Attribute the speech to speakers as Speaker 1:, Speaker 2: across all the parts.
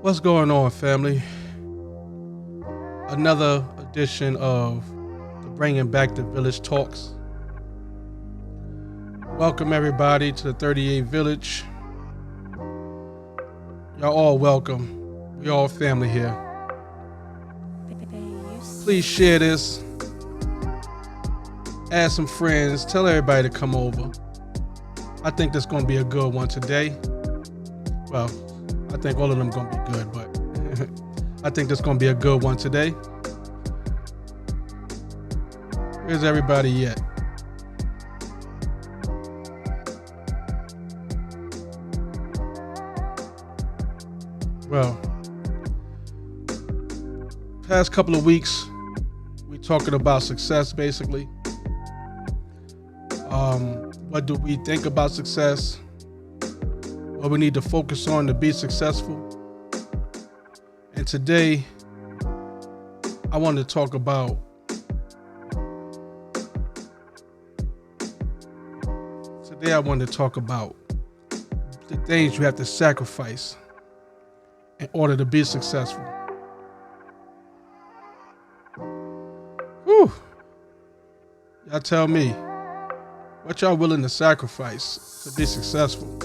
Speaker 1: What's going on, family? Another edition of the Bringing Back the Village Talks. Welcome, everybody, to the 38 Village. Y'all all welcome. We all family here. Please share this. Add some friends. Tell everybody to come over. I think this is going to be a good one today. Well, I think all of them going to be good, but I think this is going to be a good one today. Where's everybody at? Well, past couple of weeks, we talking about success, basically. What do we think about success? What we need to focus on to be successful? And today, I want to talk about the things you have to sacrifice in order to be successful. Whew. Y'all tell me, what y'all willing to sacrifice to be successful?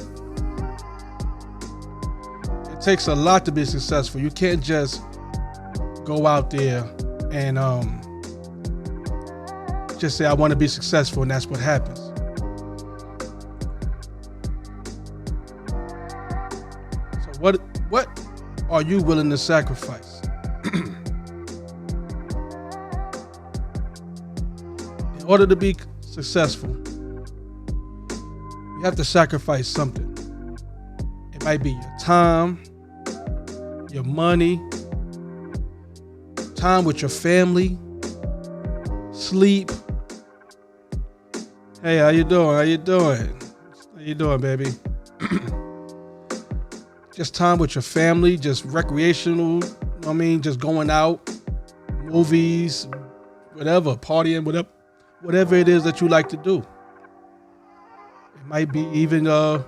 Speaker 1: It takes a lot to be successful. You can't just go out there and just say, I want to be successful, and that's what happens. So what are you willing to sacrifice? In order to be successful, you have to sacrifice something. It might be your time, your money, time with your family, sleep. Hey, how you doing? How you doing, baby? Just time with your family, just recreational, just going out, movies, whatever, partying, whatever it is that you like to do. It might be even your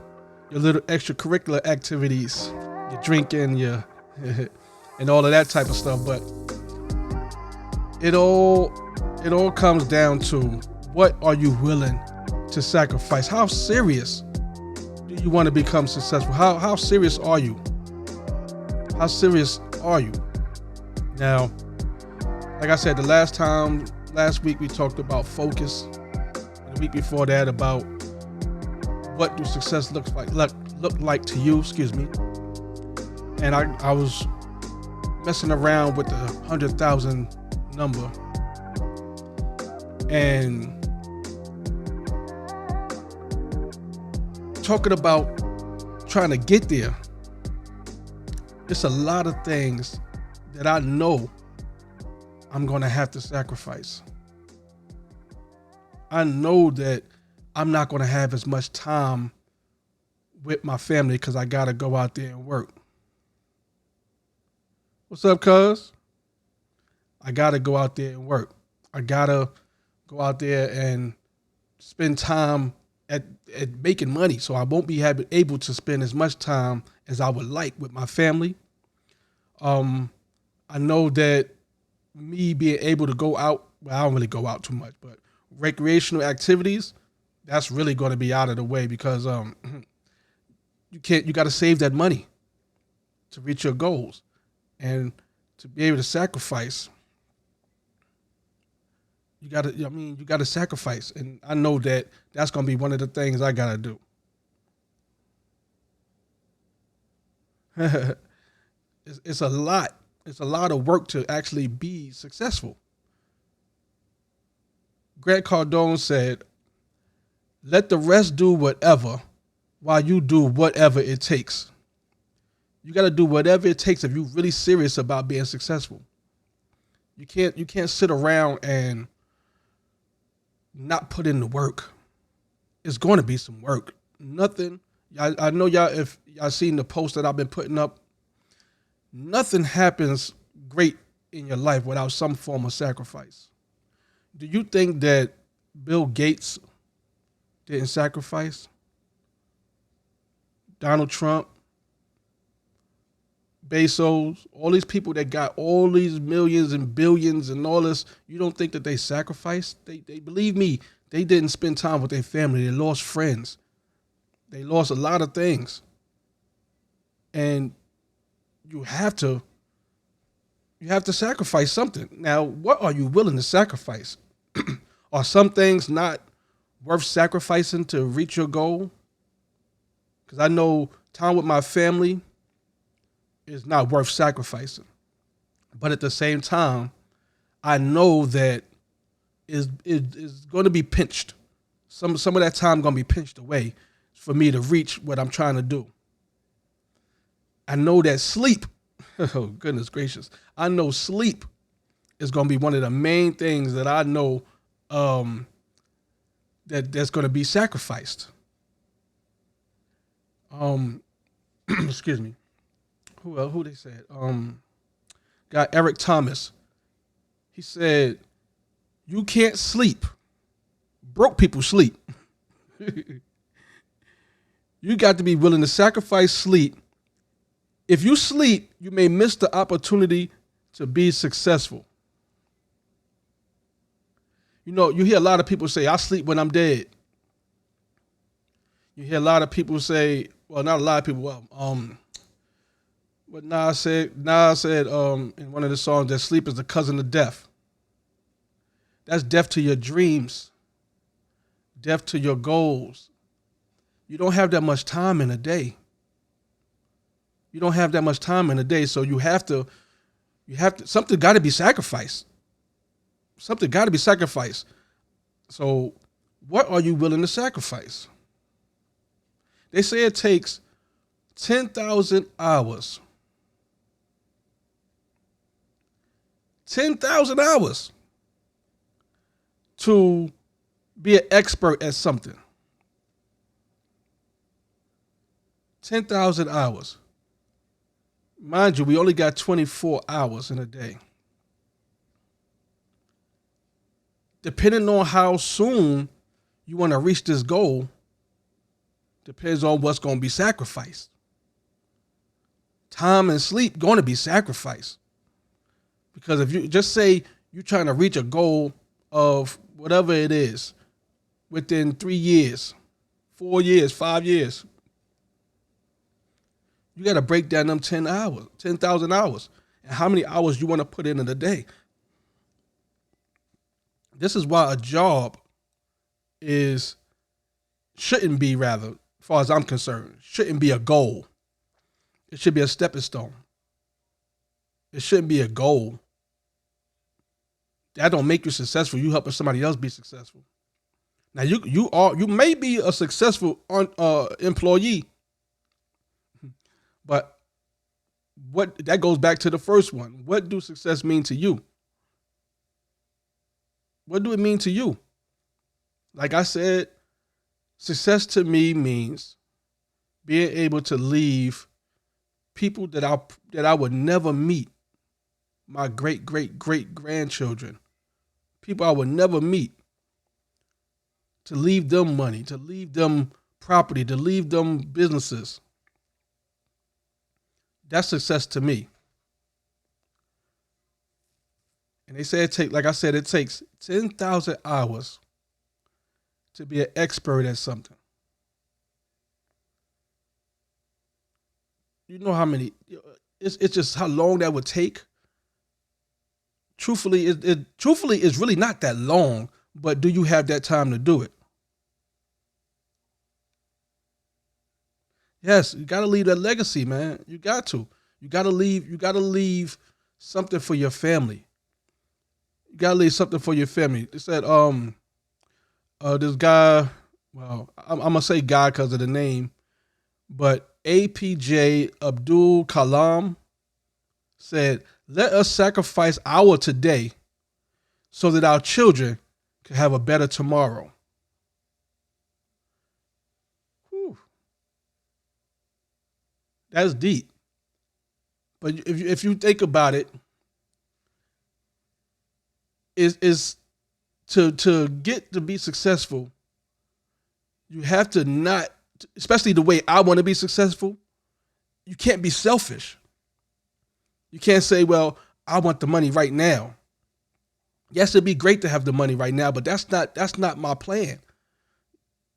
Speaker 1: little extracurricular activities, your drinking, your and all of that type of stuff. But it all comes down to, what are you willing to sacrifice? How serious do you want to become successful? How serious are you? How serious are you? Now, like I said, last week we talked about focus. And the week before that about what do success look like to you, And I was messing around with the 100,000 number. And talking about trying to get there, it's a lot of things that I know I'm going to have to sacrifice. I know that I'm not going to have as much time with my family because I got to go out there and work. What's up, cuz? I got to go out there and work. I got to go out there and spend time at making money, so I won't be able to spend as much time as I would like with my family. I know that me being able to go out, well, I don't really go out too much, but recreational activities, that's really going to be out of the way because you got to save that money to reach your goals, and to be able to sacrifice. You got to sacrifice. And I know that that's going to be one of the things I got to do. It's a lot. It's a lot of work to actually be successful. Grant Cardone said, let the rest do whatever while you do whatever it takes. You got to do whatever it takes if you're really serious about being successful. You can't sit around and not put in the work. It's going to be some work. Nothing. I know y'all, if y'all seen the post that I've been putting up, nothing happens great in your life without some form of sacrifice. Do you think that Bill Gates didn't sacrifice? Donald Trump, Bezos, all these people that got all these millions and billions and all this, you don't think that they sacrificed? They believe me, they didn't spend time with their family. They lost friends. They lost a lot of things. And you have to sacrifice something. Now, what are you willing to sacrifice? Are some things not worth sacrificing to reach your goal? Because I know time with my family is not worth sacrificing. But at the same time, I know that is going to be pinched. Some of that time going to be pinched away for me to reach what I'm trying to do. I know that sleep, oh goodness gracious, I know sleep is going to be one of the main things that I know that's going to be sacrificed. Excuse me. Who they said? Got Eric Thomas. He said, "You can't sleep. Broke people sleep. You got to be willing to sacrifice sleep. If you sleep, you may miss the opportunity to be successful." You know, you hear a lot of people say, "I sleep when I'm dead." You hear a lot of people say, well, not a lot of people, what Nas said in one of the songs, that sleep is the cousin of death. That's death to your dreams, death to your goals. You don't have that much time in a day. You don't have that much time in a day, so you have to, something got to be sacrificed. Something got to be sacrificed. So what are you willing to sacrifice? They say it takes 10,000 hours. 10,000 hours to be an expert at something. 10,000 hours. Mind you, we only got 24 hours in a day. Depending on how soon you want to reach this goal, depends on what's going to be sacrificed. Time and sleep going to be sacrificed. Because if you just say you're trying to reach a goal of whatever it is within 3 years, 4 years, 5 years, you got to break down them 10,000 hours, and how many hours you want to put in a day. This is why a job shouldn't be, rather, as far as I'm concerned, shouldn't be a goal. It should be a stepping stone. It shouldn't be a goal. That don't make you successful. You helping somebody else be successful. Now you may be a successful employee, but that goes back to the first one. What do success mean to you? What do it mean to you? Like I said, success to me means being able to leave people that I would never meet, my great grandchildren, people I would never meet, to leave them money, to leave them property, to leave them businesses. That's success to me. And they say it takes 10,000 hours to be an expert at something. You know how many, it's just how long that would take. Truthfully, it's really not that long, but do you have that time to do it? Yes, you got to leave that legacy, man. You got to. You got to leave something for your family. You got to leave something for your family. They said this guy, well, I'm going to say guy because of the name, but APJ Abdul Kalam said, "Let us sacrifice our today so that our children can have a better tomorrow." Whew. That's deep. But if you think about it, is to get to be successful, you have to not, especially the way I want to be successful, you can't be selfish. You can't say, well, I want the money right now. Yes, it'd be great to have the money right now, but that's not my plan.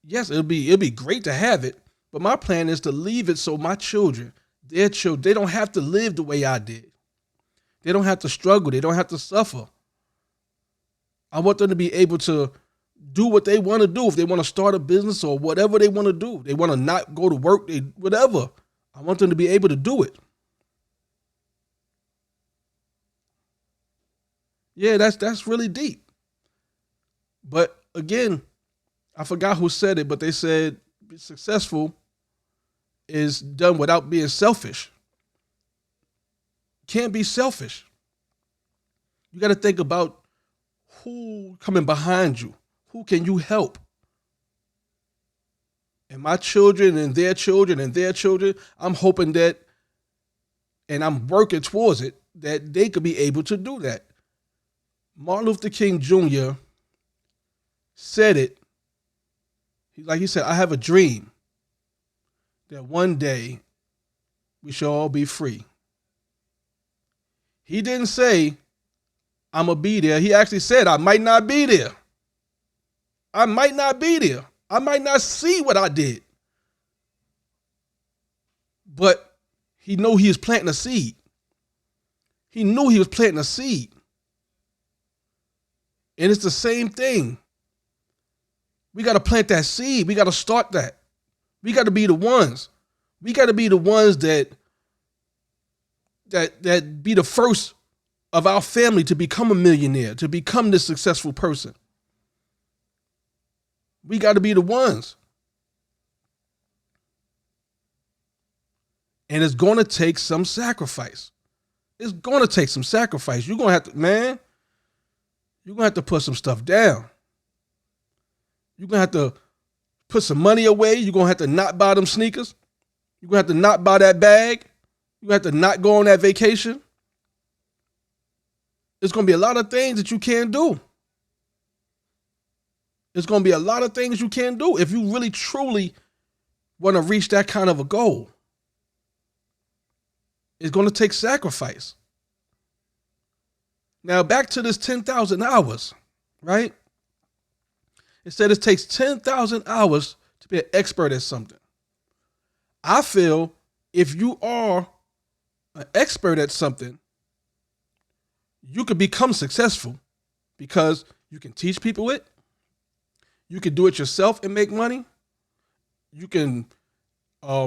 Speaker 1: Yes, it'll be great to have it, but my plan is to leave it so my children, their children, they don't have to live the way I did. They don't have to struggle. They don't have to suffer. I want them to be able to do what they want to do. If they want to start a business or whatever they want to do, they want to not go to work, whatever. I want them to be able to do it. Yeah, that's really deep. But again, I forgot who said it, but they said successful is done without being selfish. Can't be selfish. You got to think about who coming behind you. Who can you help? And my children and their children and their children, I'm hoping that, and I'm working towards it, that they could be able to do that. Martin Luther King Jr. said it. Like he said, I have a dream that one day we shall all be free. He didn't say, I'm going to be there. He actually said, I might not be there. I might not be there. I might not see what I did. But he knew he was planting a seed. He knew he was planting a seed. And it's the same thing. We got to plant that seed. We got to start that. We got to be the ones. We got to be the ones that be the first of our family to become a millionaire, to become this successful person. We got to be the ones. And it's going to take some sacrifice. It's going to take some sacrifice. You're going to have to, man, you're going to have to put some stuff down. You're going to have to put some money away. You're going to have to not buy them sneakers. You're going to have to not buy that bag. You're going to have to not go on that vacation. There's going to be a lot of things that you can't do. There's going to be a lot of things you can't do if you really, truly want to reach that kind of a goal. It's going to take sacrifice. Now, back to this 10,000 hours, right? It said it takes 10,000 hours to be an expert at something. I feel if you are an expert at something, you could become successful because you can teach people it. You can do it yourself and make money. You can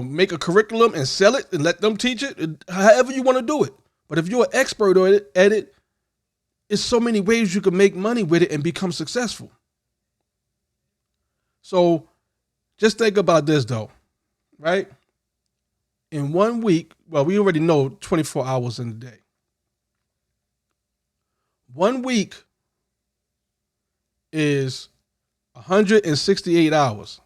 Speaker 1: make a curriculum and sell it and let them teach it, however you want to do it. But if you're an expert at it, it's so many ways you can make money with it and become successful. So just think about this though, right? In 1 week, well, we already know 24 hours in a day. 1 week is 168 hours.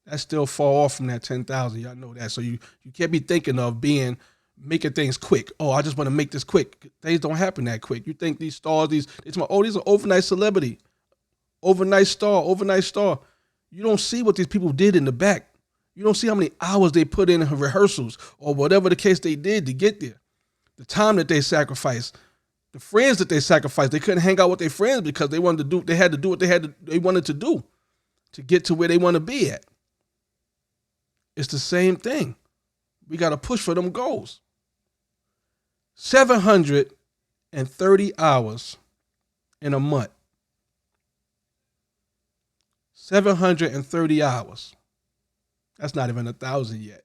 Speaker 1: That's still far off from that 10,000. Y'all know that. So you can't be thinking of making things quick. Oh, I just want to make this quick. Things don't happen that quick. You think these stars, these are overnight celebrity, overnight star. You don't see what these people did in the back. You don't see how many hours they put in rehearsals or whatever the case they did to get there. The time that they sacrificed, the friends that they sacrificed. They couldn't hang out with their friends because they had to do what they wanted to do to get to where they want to be at. It's the same thing. We got to push for them goals. 730 hours in a month. 730 hours. That's not even 1,000 yet.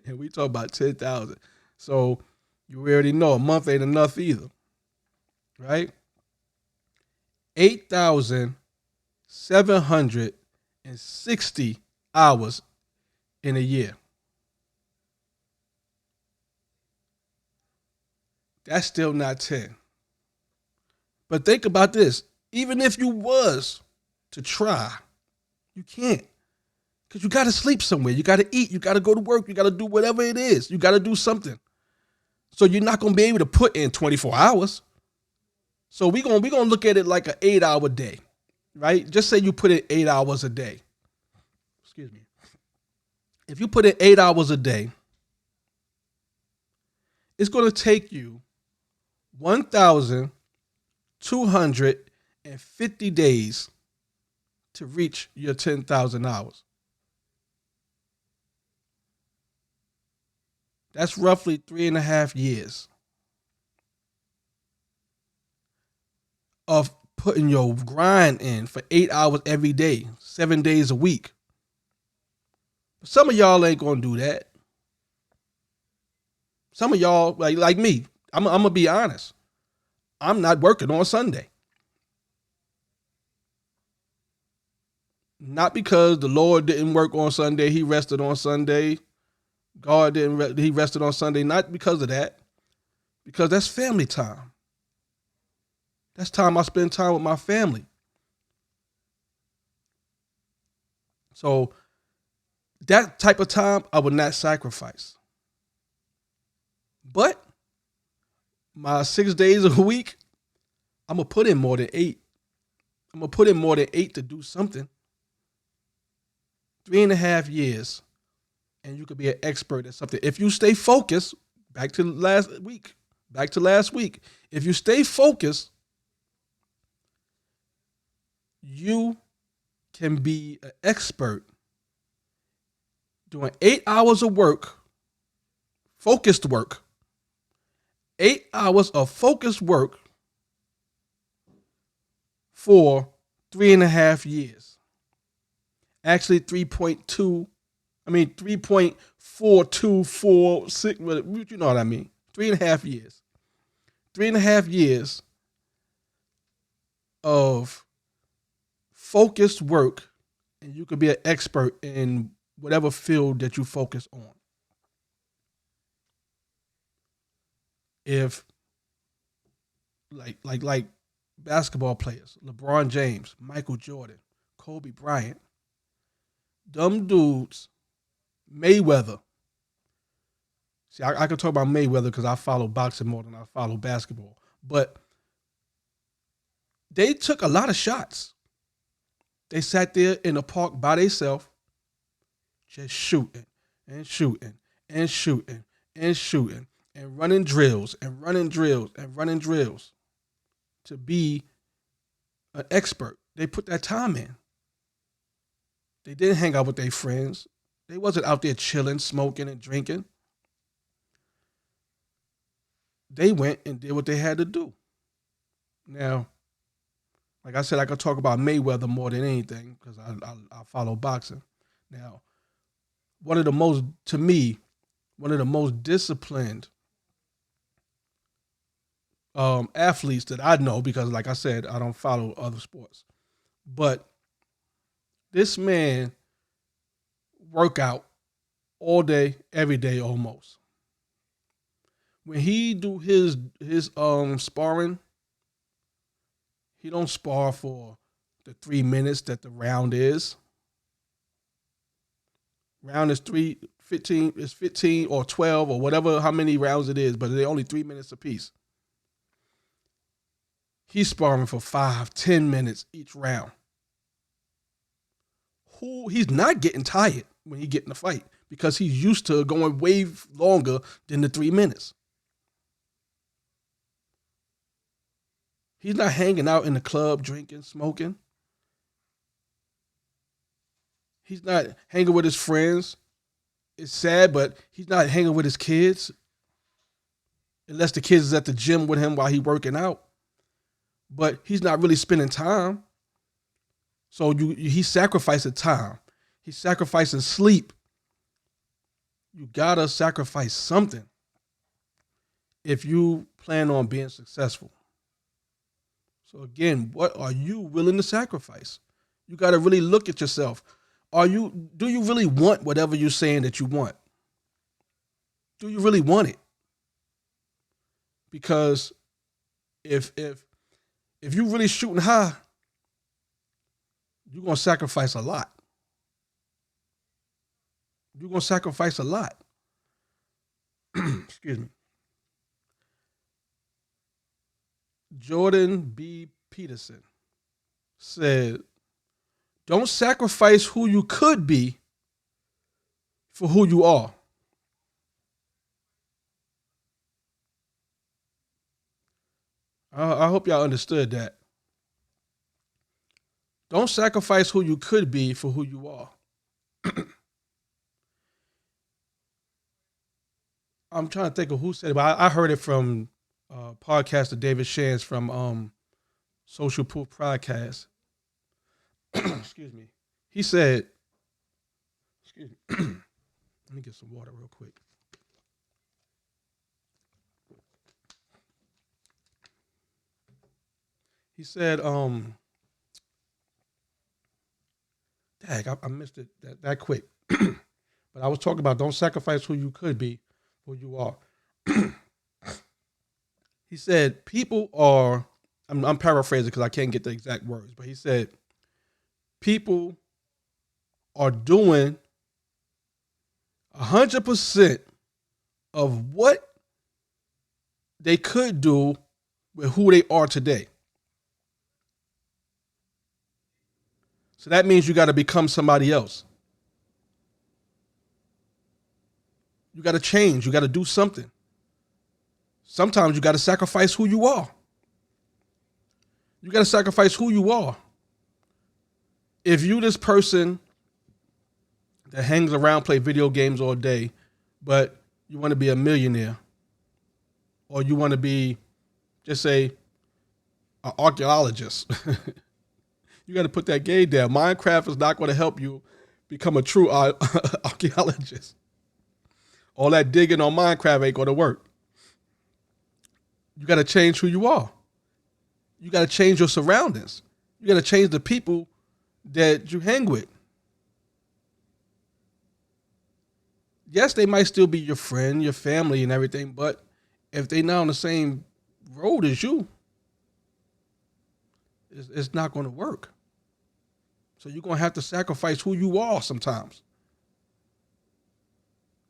Speaker 1: And we talk about 10,000. So you already know a month ain't enough either. Right? 8,760 hours in a year. That's still not 10. But think about this. Even if you was to try, you can't. Because you got to sleep somewhere. You got to eat. You got to go to work. You got to do whatever it is. You got to do something. So you're not going to be able to put in 24 hours. So we're going to look at it like an 8-hour day, right? Just say you put in 8 hours a day. Excuse me. If you put in 8 hours a day, It's going to take you 1,250 days to reach your 10,000 hours. That's roughly 3.5 years of putting your grind in for 8 hours every day, 7 days a week. But some of y'all ain't gonna do that. Some of y'all, like me, I'm gonna be honest. I'm not working on Sunday. Not because the Lord didn't work on Sunday, he rested on Sunday. God didn't, he rested on Sunday. Not because of that, because that's family time. That's time I spend time with my family. So that type of time I would not sacrifice. But my 6 days a week, I'm gonna put in more than 8. I'm gonna put in more than 8 to do something. 3.5 years, and you could be an expert at something. If you stay focused, back to last week, if you stay focused, you can be an expert doing 8 hours of work, focused work, 8 hours of focused work for 3.5 years. Actually, 3.4246, you know what I mean? 3.5 years. 3.5 years of focused work, and you could be an expert in whatever field that you focus on. If like basketball players, LeBron James, Michael Jordan, Kobe Bryant, them dudes, Mayweather. See, I can talk about Mayweather because I follow boxing more than I follow basketball. But they took a lot of shots. They sat there in the park by themselves, just shooting and shooting and shooting and shooting and running drills and running drills and running drills to be an expert. They put that time in. They didn't hang out with their friends. They wasn't out there chilling, smoking, and drinking. They went and did what they had to do. Now, like I said, I could talk about Mayweather more than anything because I follow boxing. Now, one of the most disciplined athletes that I know, because like I said, I don't follow other sports. But this man work out all day, every day almost. When he do his sparring, he don't spar for the 3 minutes that the round is. Round is 15 or 12 or whatever, how many rounds it is, but they're only 3 minutes apiece. He's sparring for 5, 10 minutes each round. He's not getting tired when he get in a fight because he's used to going way longer than the 3 minutes. He's not hanging out in the club, drinking, smoking. He's not hanging with his friends. It's sad, but he's not hanging with his kids. Unless the kids is at the gym with him while he's working out. But he's not really spending time. So he's sacrificing time. He's sacrificing sleep. You gotta sacrifice something if you plan on being successful. So again, what are you willing to sacrifice? You gotta really look at yourself. Do you really want whatever you're saying that you want? Do you really want it? Because if you're really shooting high, you're gonna sacrifice a lot. You're gonna sacrifice a lot. Excuse me. Jordan B. Peterson said, "Don't sacrifice who you could be for who you are." I hope y'all understood that. Don't sacrifice who you could be for who you are. I'm trying to think of who said it, but I heard it from podcaster David Shands from Social Proof Podcast. Excuse me. He said, excuse me. Let me get some water real quick. He said, dang, I missed it that quick. But I was talking about don't sacrifice who you could be, who you are. He said, people are, I'm paraphrasing because I can't get the exact words, but he said, people are doing 100% of what they could do with who they are today. So that means you got to become somebody else. You got to change. You got to do something. Sometimes you got to sacrifice who you are. You got to sacrifice who you are. If you this person that hangs around, play video games all day, but you want to be a millionaire, or you want to be, just say, an archaeologist, you got to put that game down. Minecraft is not going to help you become a true archaeologist. All that digging on Minecraft ain't going to work. You got to change who you are. You got to change your surroundings. You got to change the people that you hang with. Yes, they might still be your friend, your family, and everything, but if they're not on the same road as you, it's not going to work. So you're going to have to sacrifice who you are sometimes.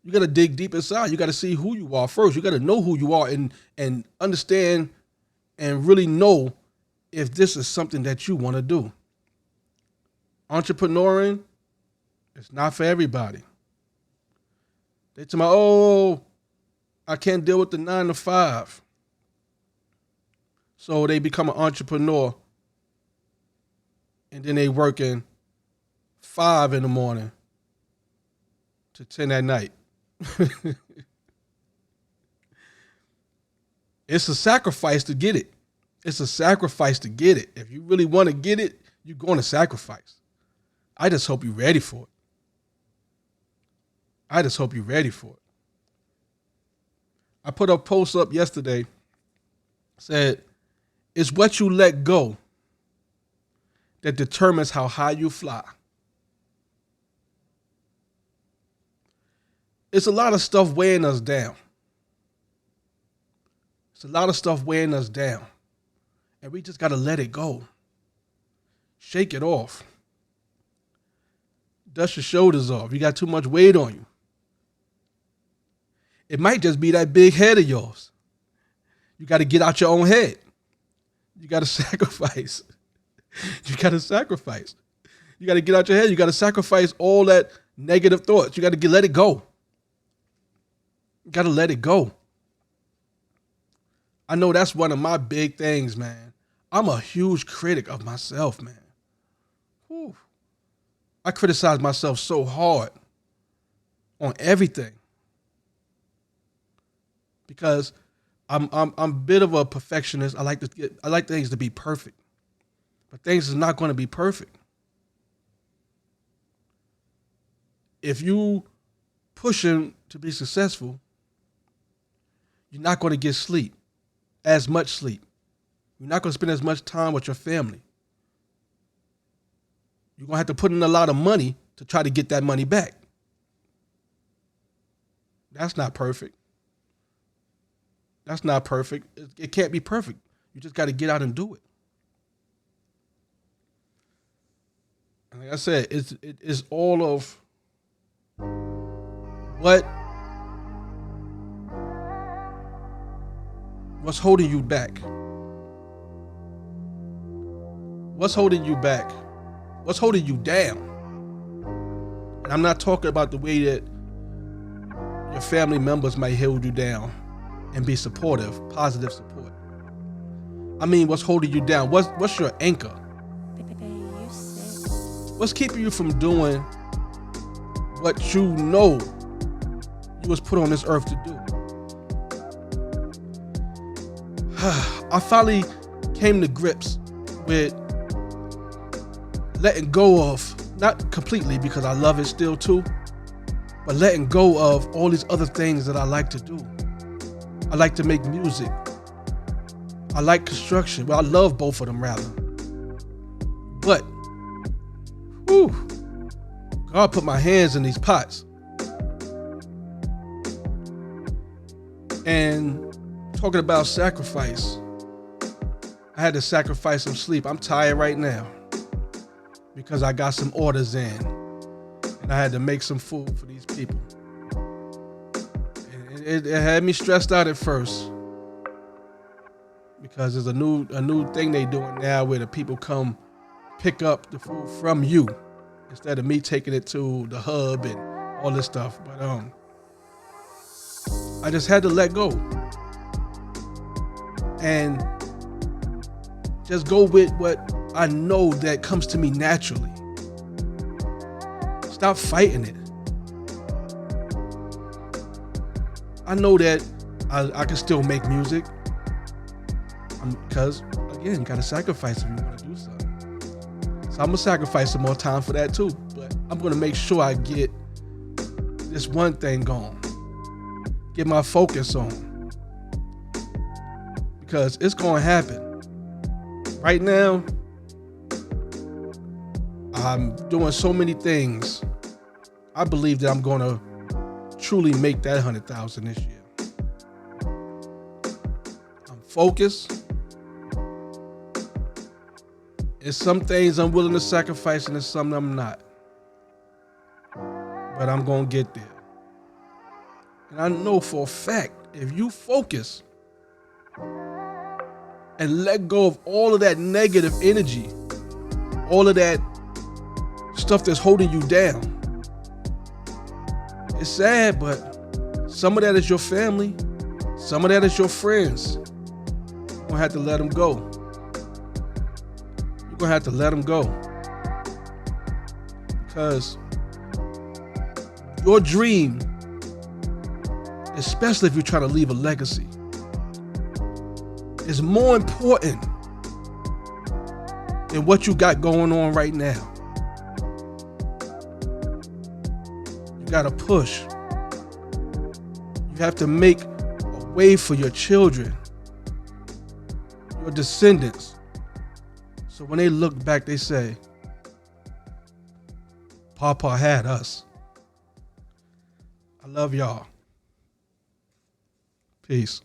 Speaker 1: You got to dig deep inside. You got to see who you are first. You got to know who you are and understand and really know if this is something that you want to do. Entrepreneuring, it's not for everybody. They tell me, oh, I can't deal with the 9 to 5. So they become an entrepreneur and then they working 5 in the morning to 10 at night. It's a sacrifice to get it. It's a sacrifice to get it. If you really want to get it, you're going to sacrifice. I just hope you're ready for it. I just hope you're ready for it. I put a post up yesterday, said, it's what you let go that determines how high you fly. It's a lot of stuff weighing us down. It's a lot of stuff weighing us down. And we just got to let it go. Shake it off. Dust your shoulders off. You got too much weight on you. It might just be that big head of yours. You got to get out your own head. You got to sacrifice. You got to sacrifice. You got to get out your head. You got to sacrifice all that negative thoughts. You got to let it go. You got to let it go. I know that's one of my big things, man. I'm a huge critic of myself, man. Whew. I criticize myself so hard on everything because I'm a bit of a perfectionist. I like things to be perfect, but things is not going to be perfect. If you pushing to be successful, you're not going to get sleep, as much sleep. You're not going to spend as much time with your family. You're going to have to put in a lot of money to try to get that money back. That's not perfect. That's not perfect. It can't be perfect. You just got to get out and do it. And like I said, it's all of what's holding you back. What's holding you back? What's holding you down? And I'm not talking about the way that your family members might hold you down and be supportive, positive support. I mean, what's holding you down? What's your anchor?
Speaker 2: You sick.
Speaker 1: What's keeping you from doing what you know you was put on this earth to do? I finally came to grips with letting go of, not completely because I love it still too, but letting go of all these other things that I like to do. I like to make music. I like construction. Well, I love both of them rather. But, whew, God put my hands in these pots. And talking about sacrifice, I had to sacrifice some sleep. I'm tired right now because I got some orders in and I had to make some food for these people. And it had me stressed out at first because there's a new thing they doing now where the people come pick up the food from you instead of me taking it to the hub and all this stuff. But I just had to let go and just go with what I know that comes to me naturally. Stop fighting it. I know that I can still make music because, again, you gotta sacrifice if you wanna do something. So I'm gonna sacrifice some more time for that too, but I'm gonna make sure I get this one thing going, get my focus on, because it's gonna happen. Right now, I'm doing so many things. I believe that I'm gonna truly make that 100,000 this year. I'm focused. There's some things I'm willing to sacrifice and there's some I'm not. But I'm gonna get there. And I know for a fact, if you focus and let go of all of that negative energy, all of that stuff that's holding you down. It's sad, but some of that is your family, some of that is your friends. You're gonna have to let them go. You're gonna have to let them go. Because your dream, especially if you're trying to leave a legacy, is more important than what you got going on right now. You gotta push. You have to make a way for your children, your descendants. So when they look back, they say, Papa had us. I love y'all. Peace.